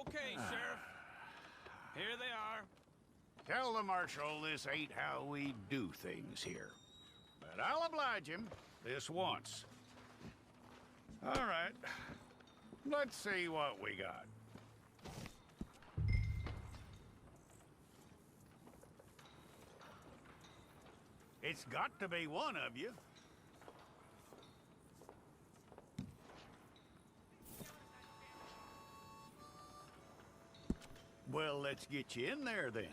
Okay, Sheriff. Here they are. Tell the Marshal this ain't how we do things here. But I'll oblige him this once. All right. Let's see what we got. It's got to be one of you. Well, let's get you in there then.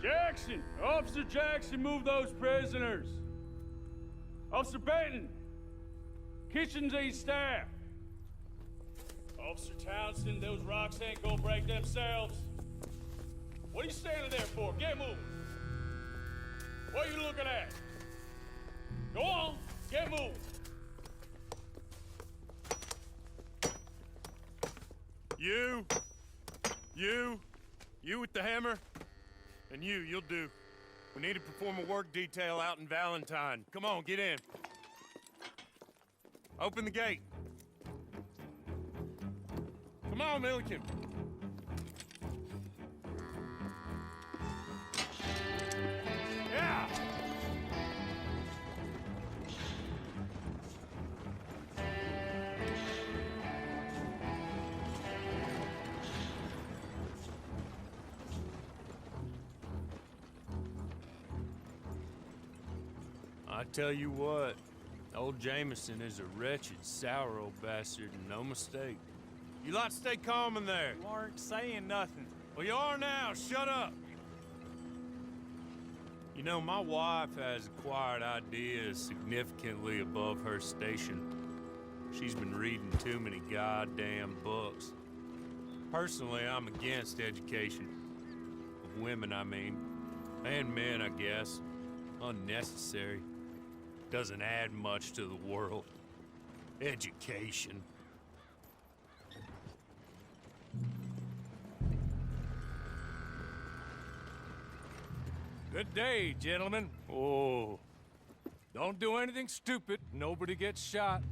Jackson! Officer Jackson, move those prisoners! Officer Benton! Kitchens these staff! Officer Townsend, those rocks ain't gonna break themselves. What are you standing there for? Get moving! What are you looking at? Go on, get moving! You with the hammer? And you'll do. We need to perform a work detail out in Valentine. Come on, get in. Open the gate. Come on, Milliken. Yeah! I tell you what, old Jameson is a wretched, sour old bastard, and no mistake. You lot stay calm in there. You aren't saying nothing. Well, you are now. Shut up. You know, my wife has acquired ideas significantly above her station. She's been reading too many goddamn books. Personally, I'm against education. Of women, I mean. And men, I guess. Unnecessary. Doesn't add much to the world. Education. Good day, gentlemen. Oh. Don't do anything stupid. Nobody gets shot.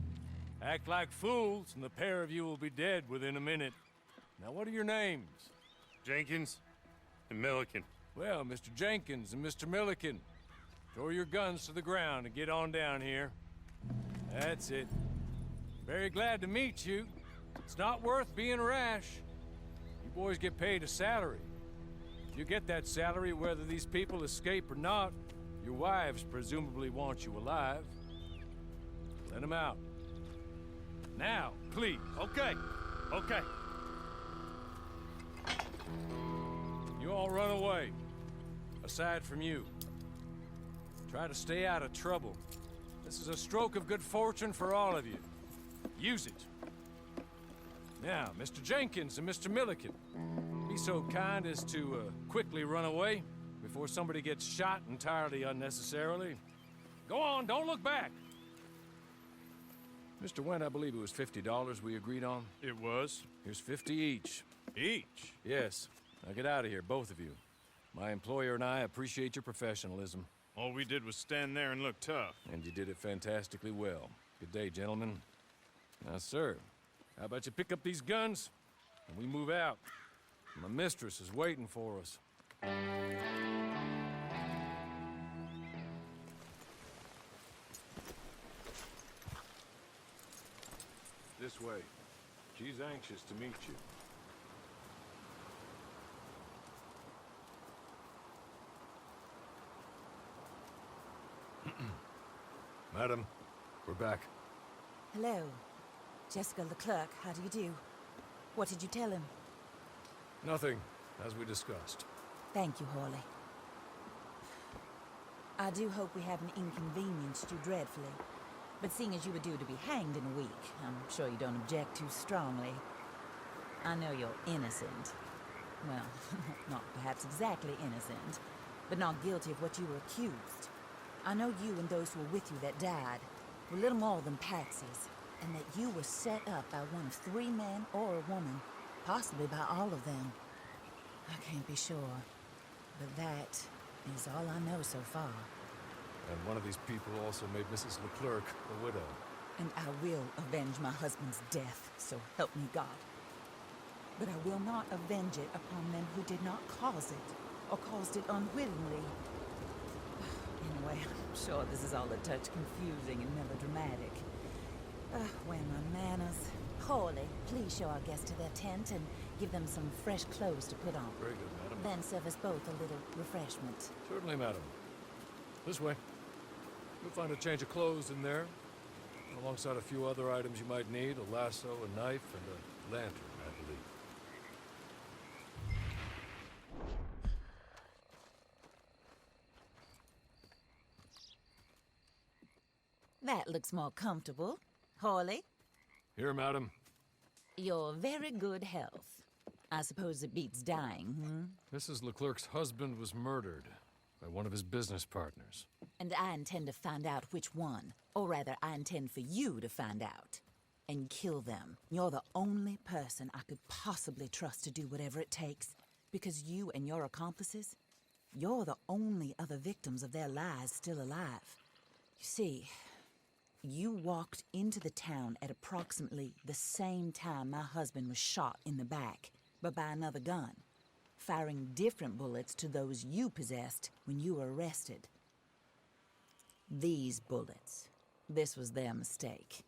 Act like fools, and the pair of you will be dead within a minute. Now, what are your names? Jenkins and Milliken. Well, Mr. Jenkins and Mr. Milliken, throw your guns to the ground and get on down here. That's it. Very glad to meet you. It's not worth being rash. You boys get paid a salary. If you get that salary, whether these people escape or not, your wives presumably want you alive. Let them out. Now, please. Okay. Okay. You all run away. Aside from you. Try to stay out of trouble. This is a stroke of good fortune for all of you. Use it. Now, Mr. Jenkins and Mr. Milliken, be so kind as to quickly run away before somebody gets shot entirely unnecessarily. Go on, don't look back. Mr. Wendt, I believe it was $50 we agreed on. It was. Here's 50 each. Each? Yes. Now get out of here, both of you. My employer and I appreciate your professionalism. All we did was stand there and look tough. And you did it fantastically well. Good day, gentlemen. Now, sir, how about you pick up these guns, and we move out? My mistress is waiting for us. This way. She's anxious to meet you. Madam, we're back. Hello. Jessica Leclerc, how do you do? What did you tell him? Nothing, as we discussed. Thank you, Hawley. I do hope we haven't inconvenienced you dreadfully. But seeing as you were due to be hanged in a week, I'm sure you don't object too strongly. I know you're innocent. Well, not perhaps exactly innocent, but not guilty of what you were accused. I know you and those who were with you that died were little more than patsies, and that you were set up by one of 3 men or a woman, possibly by all of them. I can't be sure, but that is all I know so far. And one of these people also made Mrs. Leclerc a widow. And I will avenge my husband's death, so help me God. But I will not avenge it upon them who did not cause it, or caused it unwittingly. Anyway, I'm sure this is all a touch confusing and melodramatic. Where are my manners? Hawley, please show our guests to their tent and give them some fresh clothes to put on. Very good, madam. Then serve us both a little refreshment. Certainly, madam. This way. You'll find a change of clothes in there, alongside a few other items you might need, a lasso, a knife, and a lantern, I believe. That looks more comfortable. Hawley, Here, madam. your very good health. I suppose it beats dying, Mrs. Leclerc's husband was murdered by one of his business partners. And I intend to find out which one. Or rather, I intend for you to find out. And kill them. You're the only person I could possibly trust to do whatever it takes. Because you and your accomplices, you're the only other victims of their lies still alive. You see, you walked into the town at approximately the same time my husband was shot in the back, but by another gun, firing different bullets to those you possessed when you were arrested. These bullets, this was their mistake.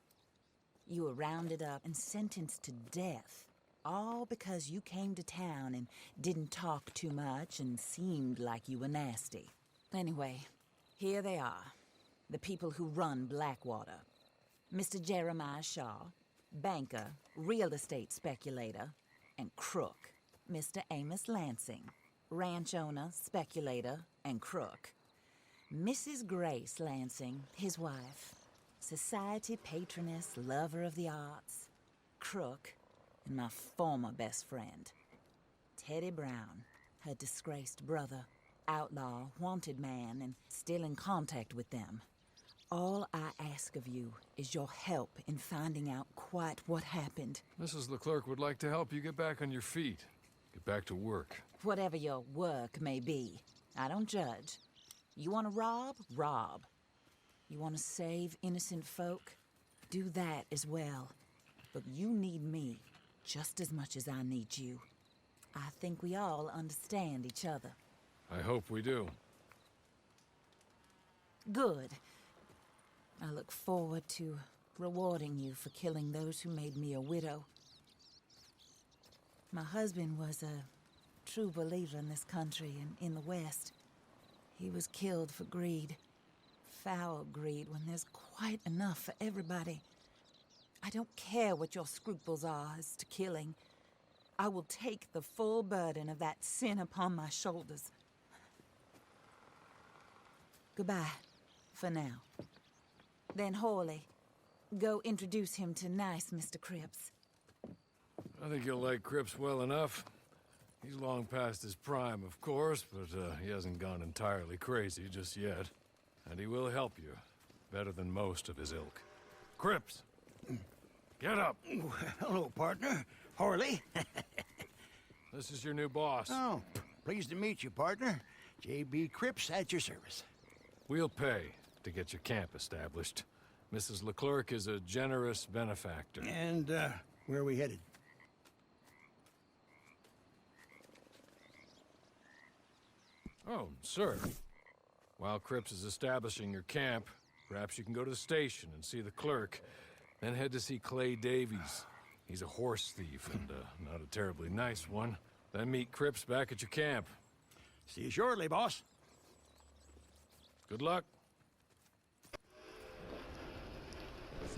You were rounded up and sentenced to death, all because you came to town and didn't talk too much and seemed like you were nasty. Anyway, here they are. The people who run Blackwater. Mr. Jeremiah Shaw, banker, real estate speculator, and crook. Mr. Amos Lansing, ranch owner, speculator, and crook. Mrs. Grace Lansing, his wife, society patroness, lover of the arts, crook, and my former best friend. Teddy Brown, her disgraced brother, outlaw, wanted man, and still in contact with them. All I ask of you is your help in finding out quite what happened. Mrs. Leclerc would like to help you get back on your feet. Get back to work. Whatever your work may be, I don't judge. You want to rob? Rob. You want to save innocent folk? Do that as well. But you need me just as much as I need you. I think we all understand each other. I hope we do. Good. I look forward to rewarding you for killing those who made me a widow. My husband was a true believer in this country and in the West. He was killed for greed. Foul greed when there's quite enough for everybody. I don't care what your scruples are as to killing. I will take the full burden of that sin upon my shoulders. Goodbye, for now. Then Hawley, go introduce him to nice Mr. Cripps. I think you'll like Cripps well enough. He's long past his prime, of course, but he hasn't gone entirely crazy just yet. And he will help you, better than most of his ilk. Cripps! Get up! Hello, partner. Hawley. This is your new boss. Oh, pleased to meet you, partner. J.B. Cripps at your service. We'll pay to get your camp established. Mrs. Leclerc is a generous benefactor. And, where are we headed? Oh, sir. While Cripps is establishing your camp, perhaps you can go to the station and see the clerk, then head to see Clay Davies. He's a horse thief and not a terribly nice one. Then meet Cripps back at your camp. See you shortly, boss. Good luck.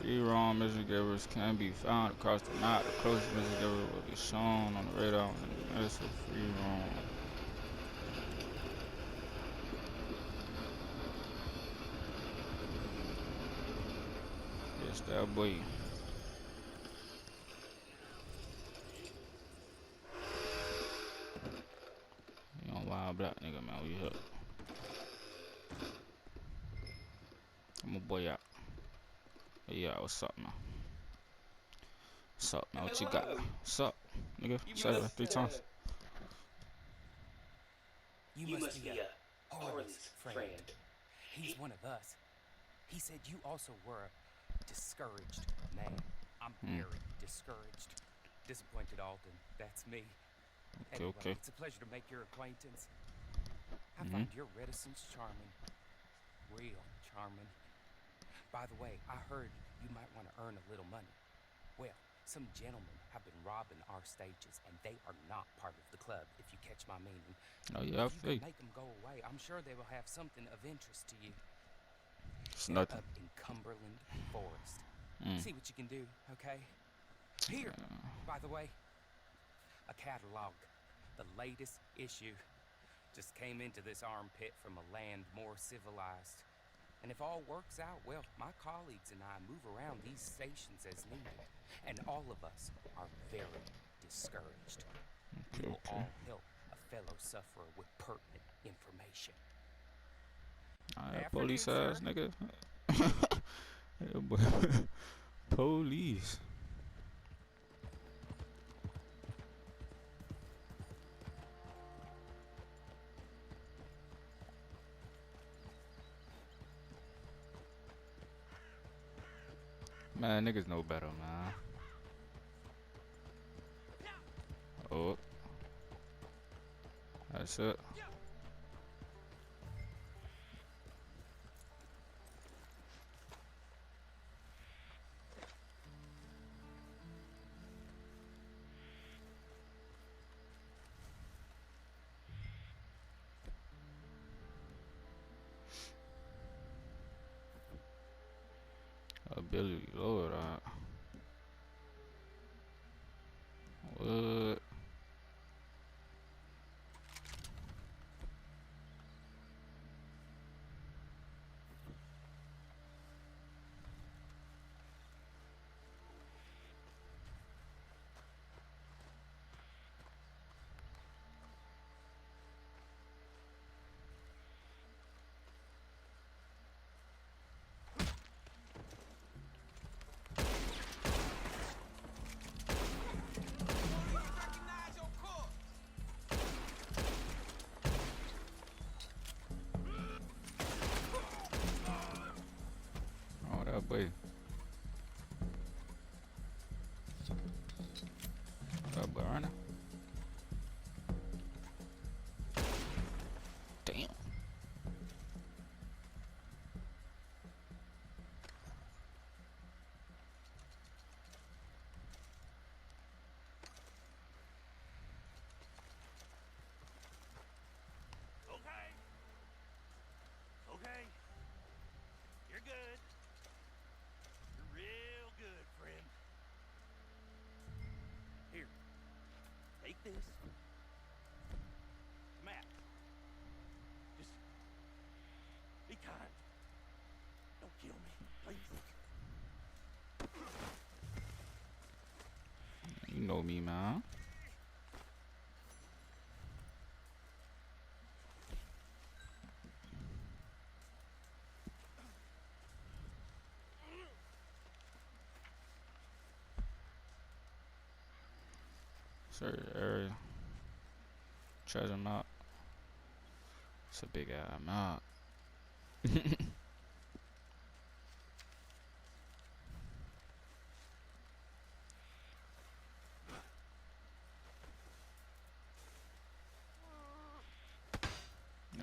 Free roam mission givers can be found across the map. The closest mission giver will be shown on the radar when the minutes of free roam. Yes, that boy. You don't wild black nigga, man. We here. I'm a boy out. Yeah, what's up, man? What's up, man? What you got? What's up, nigga? Said it like 3 times. You must be a Harley's friend. He's one of us. He said you also were a discouraged man. I'm very discouraged. Disappointed, Alden. That's me. Anyway, Okay. it's a pleasure to make your acquaintance. I find your reticence charming. Real charming. By the way, I heard you might want to earn a little money. Well, some gentlemen have been robbing our stages, and they are not part of the club, if you catch my meaning. Oh, yeah, I If you feel you. can make them go away, I'm sure they will have something of interest to you. It's They're nothing. up in Cumberland Forest. Mm. See what you can do, okay? Here, by the way, a catalog. The latest issue. Just came into this armpit from a land more civilized. And if all works out, well, my colleagues and I move around these stations as needed. And all of us are very discouraged. We will all help a fellow sufferer with pertinent information. Alright, Afternoon, police sir. ass nigga. Yeah, boy. Police. Man, niggas know better, man. Oh. That's it. Ability, Lord, what? Oh, that boy. That boy running. Damn. Okay. Okay. You're good. You're real good, friend. Here. Take this. Matt. Just be kind. Don't kill me, please. You know me, man. Sorry, area. Treasure map. It's a big ass map.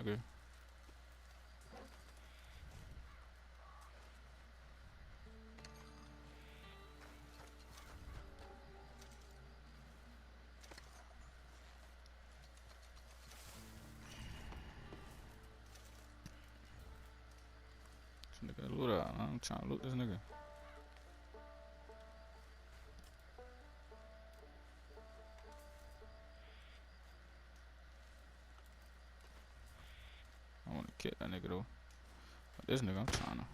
Okay. This nigga loot out. I'm trying to loot this nigga. kill that nigga though. But this nigga, I'm trying to.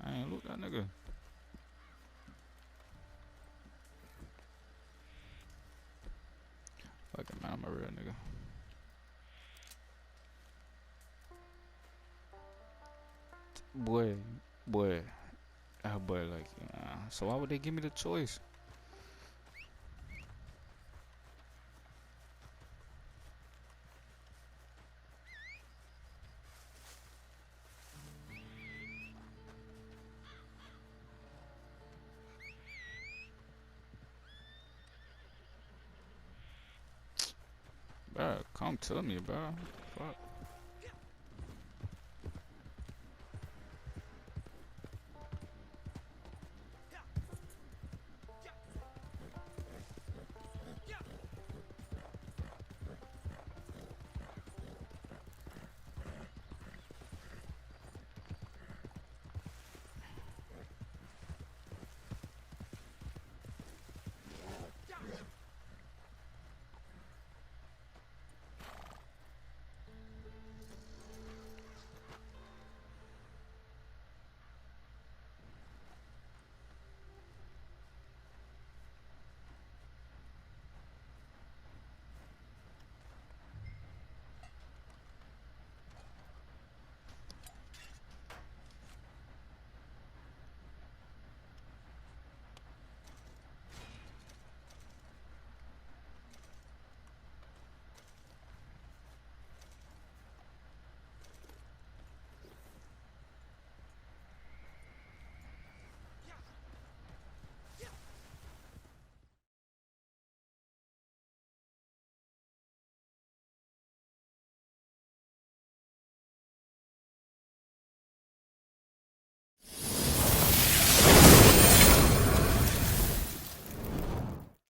I ain't loot that nigga. Fuck it, man. I'm a real nigga. Boy. Oh boy, like, so why would they give me the choice? Bro, come to me, bro. Fuck.